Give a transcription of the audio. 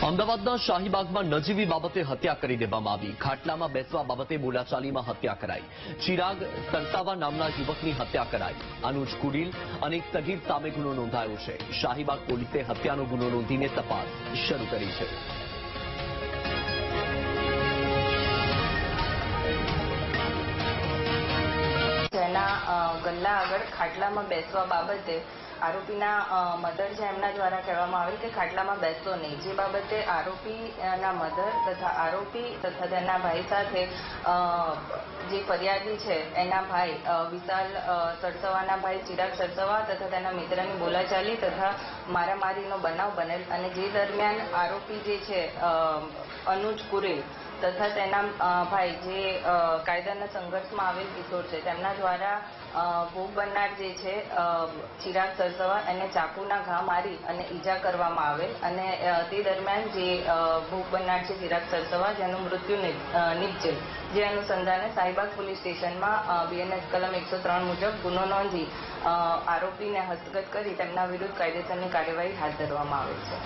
અમદાવાદના શાહીબાગમાં નજીવી બાબતે હત્યા કરી દેવામાં આવી। ખાટલામાં બેસવા બાબતે બોલાચાલીમાં હત્યા કરાઈ। ચિરાગ સરસાવા નામના યુવકની હત્યા કરાઈ। અનુજ કુડીલ અને એક સગીર સામે ગુનો નોંધાયો છે। શાહીબાગ પોલીસે હત્યાનો ગુનો નોંધીને તપાસ શરૂ કરી છે। ગલ્લા આગળ ખાટલામાં બેસવા બાબતે આરોપીના મધર છે એમના દ્વારા કહેવામાં આવેલ કે ખાટલામાં બેસતો નહીં, જે બાબતે આરોપીના મધર તથા આરોપી તથા તેના ભાઈ સાથે જે ફરિયાદી છે એના ભાઈ વિશાલ સરસવાના ભાઈ ચિરાગ સરસવા તથા તેના મિત્રની બોલાચાલી તથા મારામારીનો બનાવ બનેલ અને જે દરમિયાન આરોપી જે છે અનુજ કુરેલ તથા તેના ભાઈ જે કાયદાના સંઘર્ષમાં આવેલ કિશોર છે તેમના દ્વારા ભોગ બનનાર જે છે ચિરાગ સરસવા એને ચાકુના ઘા મારી અને ઈજા કરવામાં આવેલ અને તે દરમિયાન જે ભોગ બનનાર છે ચિરાગ સરસવા જેનું મૃત્યુ નિપજેલ, જે અનુસંધાને શાહીબાગ પોલીસ સ્ટેશનમાં BNS કલમ 103 મુજબ ગુનો નોંધી આરોપીને હસ્તગત કરી તેમના વિરુદ્ધ કાયદેસરની કાર્યવાહી હાથ ધરવામાં આવેલ છે।